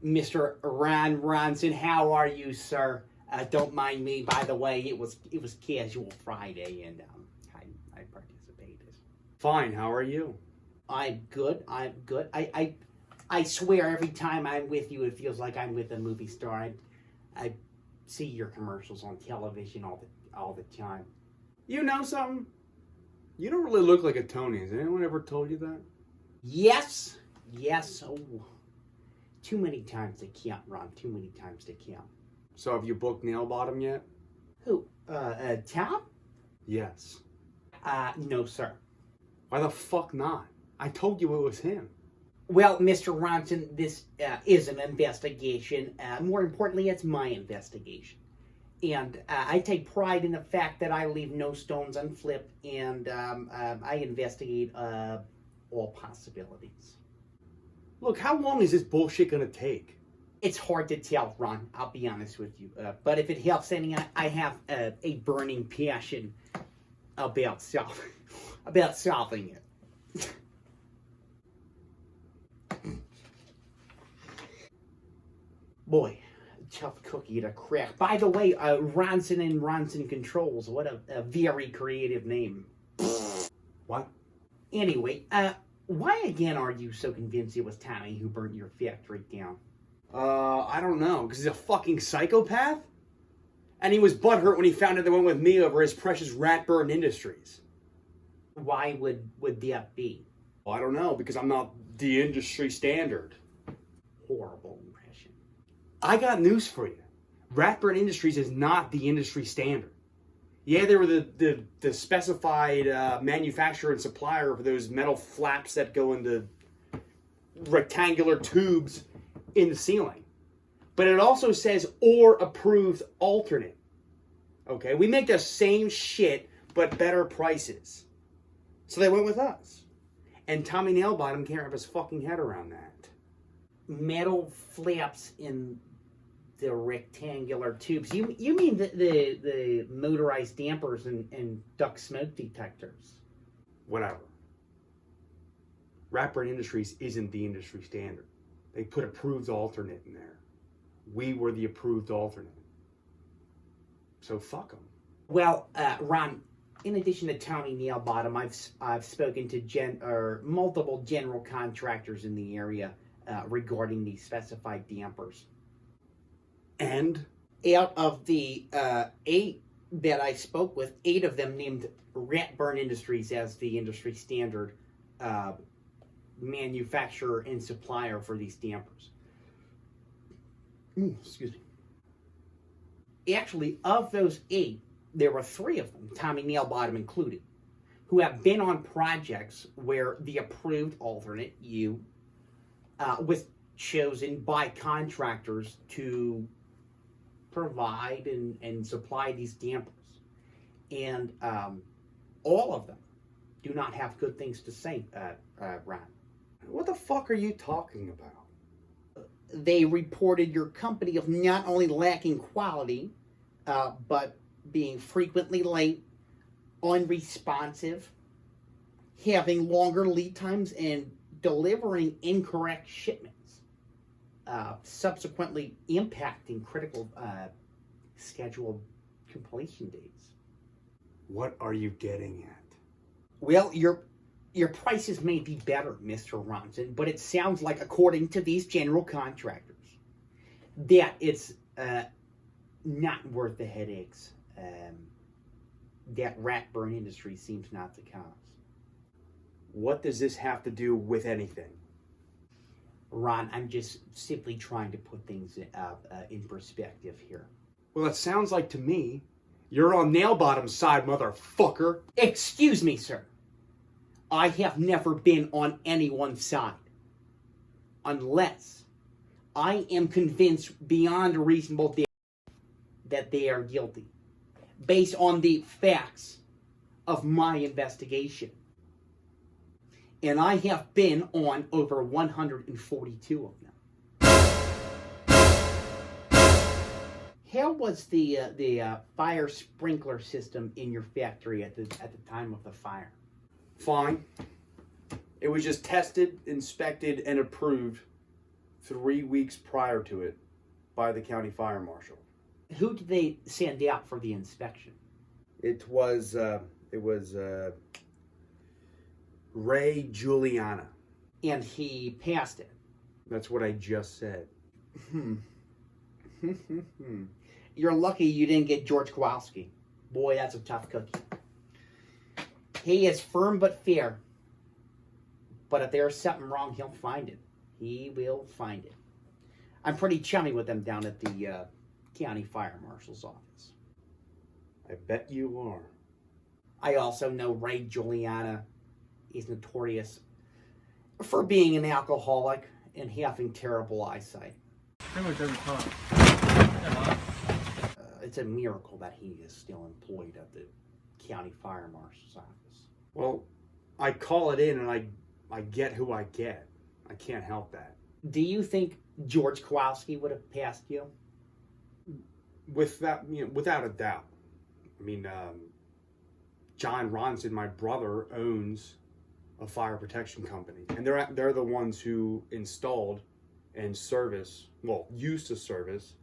Mr. Ronson, how are you, sir? Don't mind me, by the way. It was casual Friday, and I participated. Fine. How are you? I'm good. I swear, every time I'm with you, it feels like I'm with a movie star. I see your commercials on television all the time. You know something? You don't really look like a Tony. Has anyone ever told you that? Yes. Oh, too many times to count, Ron. Too many times to count. So have you booked Nail Bottom yet? Who? Tom? Yes. No, sir. Why the fuck not? I told you it was him. Well, Mr. Ronson, this is an investigation. More importantly, it's my investigation. And I take pride in the fact that I leave no stones unflipped, and I investigate all possibilities. Look, how long is this bullshit gonna take? It's hard to tell, Ron. I'll be honest with you. But if it helps any, I have a burning passion about solving it. Boy, tough cookie to crack. By the way, Ronson and Ronson Controls. What a very creative name. What? Anyway, why again are you so convinced it was Tommy who burnt your factory down? I don't know, because he's a fucking psychopath? And he was butthurt when he found out they went with me over his precious Ratburn Industries. Why would that be? Well, I don't know, because I'm not the industry standard. Horrible impression. I got news for you. Ratburn Industries is not the industry standard. Yeah, they were the specified manufacturer and supplier for those metal flaps that go into rectangular tubes in the ceiling. But it also says, or approved alternate. Okay, we make the same shit, but better prices. So they went with us. And Tommy Nailbottom can't wrap his fucking head around that. Metal flaps in the rectangular tubes. You mean the motorized dampers and duct smoke detectors? Whatever. Ratburn Industries isn't the industry standard. They put approved alternate in there. We were the approved alternate. So fuck them. Well, Ron, in addition to Tony Nailbottom, I've spoken to multiple general contractors in the area regarding these specified dampers. And? Out of the 8 that I spoke with, 8 of them named Ratburn Industries as the industry standard manufacturer and supplier for these dampers. Excuse me. Actually, of those 8, there were 3 of them, Tommy Nailbottom included, who have been on projects where the approved alternate, was chosen by contractors to provide and supply these dampers. And all of them do not have good things to say, Ron. What the fuck are you talking about? They reported your company of not only lacking quality, but being frequently late, unresponsive, having longer lead times, and delivering incorrect shipments, subsequently impacting critical scheduled completion dates. What are you getting at? Well, your prices may be better, Mr. Ronson, but it sounds like, according to these general contractors, that it's not worth the headaches that Ratburn Industries seems not to cause. What does this have to do with anything? Ron, I'm just simply trying to put things in perspective here. Well, it sounds like to me, you're on Nailbottom's side, motherfucker. Excuse me, sir. I have never been on anyone's side. Unless I am convinced beyond a reasonable doubt that they are guilty, based on the facts of my investigation. And I have been on over 142 of them. How was the fire sprinkler system in your factory at the time of the fire? Fine. It was just tested, inspected, and approved 3 weeks prior to it by the county fire marshal. Who did they send out for the inspection? It was Ray Juliana. And he passed it. That's what I just said. You're lucky you didn't get George Kowalski. Boy, that's a tough cookie. He is firm but fair. But if there's something wrong, he'll find it. He will find it. I'm pretty chummy with them down at the county fire marshal's office. I bet you are. I also know Ray Juliana is notorious for being an alcoholic and having terrible eyesight. Pretty much every time. It's a miracle that he is still employed at the county fire marshal's office. Well, I call it in and I get who I get. I can't help that. Do you think George Kowalski would have passed you? Without a doubt. I mean, John Ronson, my brother, owns a fire protection company, and they're the ones who installed and used to service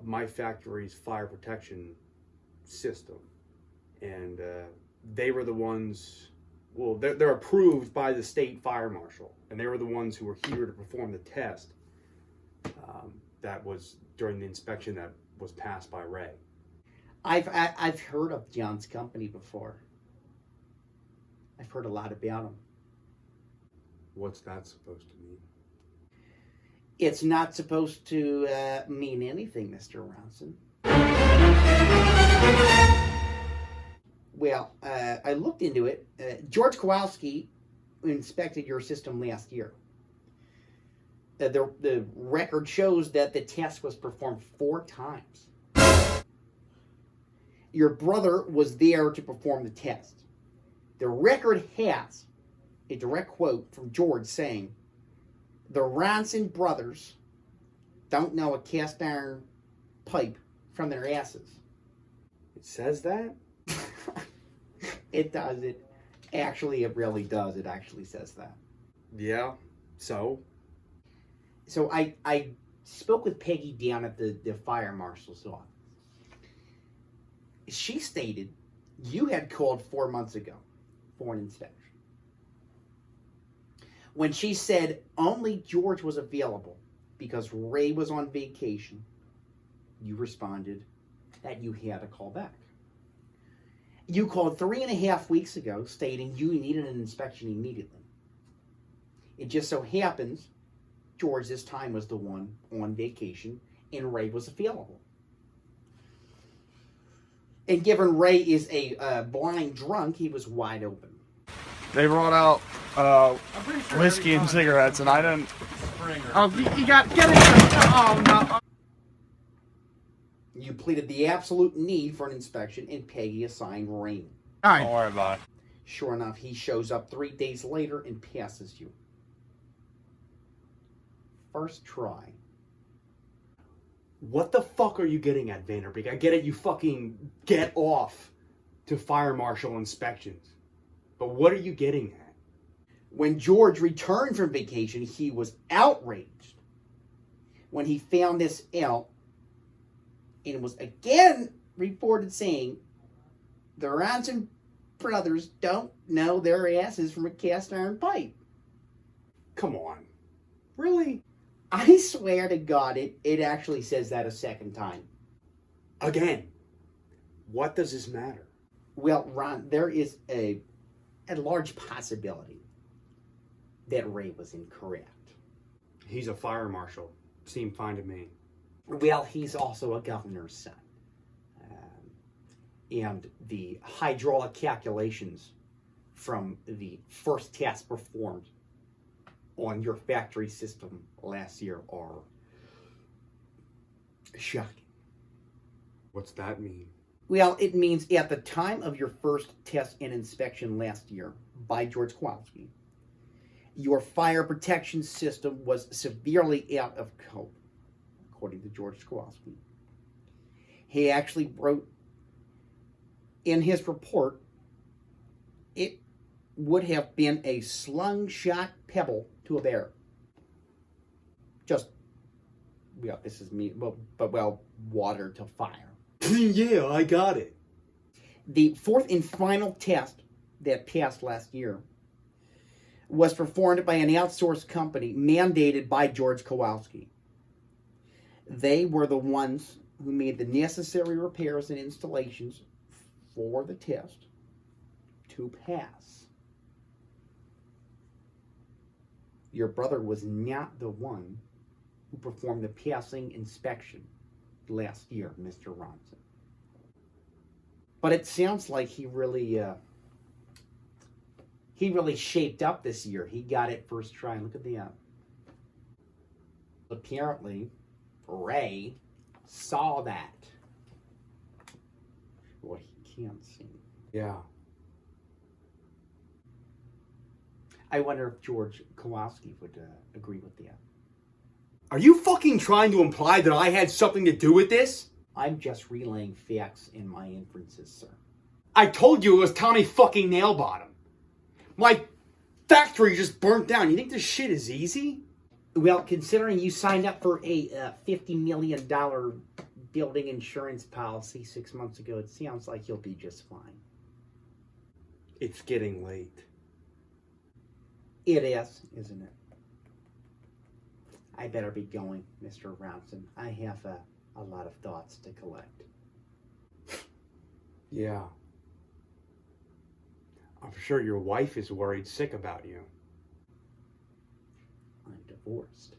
my factory's fire protection system, and they were the ones. Well, they're approved by the state fire marshal, and they were the ones who were here to perform the test. That was during the inspection that was passed by Ray. I've heard of John's company before. I've heard a lot about him. What's that supposed to mean? It's not supposed to mean anything, Mr. Ronson. Well, I looked into it. George Kowalski inspected your system last year. The record shows that the test was performed 4 times. Your brother was there to perform the test. The record has a direct quote from George saying, "The Ronson brothers don't know a cast iron pipe from their asses." It says that? It does. It really does. It actually says that. Yeah. So I spoke with Peggy down at the fire marshal's office. She stated you had called 4 months ago for an inspection. When she said only George was available because Ray was on vacation, you responded that you had to call back. You called 3.5 weeks ago stating you needed an inspection immediately. It just so happens George this time was the one on vacation and Ray was available. And given Ray is a blind drunk, he was wide open. They brought out whiskey and cigarettes, and I didn't. Oh, you got get it! Oh no! You pleaded the absolute need for an inspection, and Peggy assigned Raymond. Don't worry about it. Sure enough, he shows up 3 days later and passes you. First try. what the fuck are you getting at, Vanderbeake? I get it, you fucking get off to fire marshal inspections. But what are you getting at? When George returned from vacation, he was outraged when he found this out, and was again reported saying the Ronson brothers don't know their asses from a cast iron pipe. Come on. Really? I swear to God, it actually says that a second time. Again. What does this matter? Well, Ron, there is a large possibility that Ray was incorrect. He's a fire marshal. Seemed fine to me. Well, he's also a governor's son. And the hydraulic calculations from the first test performed on your factory system last year are shocking. What's that mean? Well, it means at the time of your first test and inspection last year by George Kowalski, your fire protection system was severely out of code, according to George Kowalski. He actually wrote in his report, it would have been a slung shot pebble to a bear. Just, well, this is me, well, water to fire. Yeah, I got it. The fourth and final test that passed last year was performed by an outsourced company mandated by George Kowalski. They were the ones who made the necessary repairs and installations for the test to pass. Your brother was not the one who performed the passing inspection last year, Mr. Ronson. But it sounds like he really shaped up this year. He got it first try. Look at the apparently Ray saw that. What he can't see. Yeah. I wonder if George Kowalski would agree with that. Are you fucking trying to imply that I had something to do with this? I'm just relaying facts in my inferences, sir. I told you it was Tommy fucking Nailbottom. My factory just burnt down. You think this shit is easy? Well, considering you signed up for a $50 million building insurance policy 6 months ago, it sounds like you'll be just fine. It's getting late. It is, isn't it? I better be going, Mr. Ronson. I have a lot of thoughts to collect. Yeah. I'm sure your wife is worried sick about you. I'm divorced.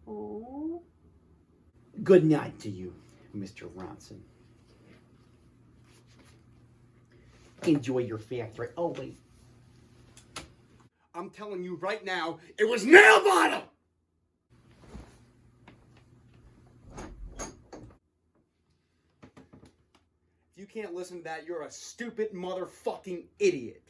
Oh. Good night to you, Mr. Ronson. Enjoy your factory. Oh, wait. I'm telling you right now, it was Nailbottom! If you can't listen to that, you're a stupid motherfucking idiot.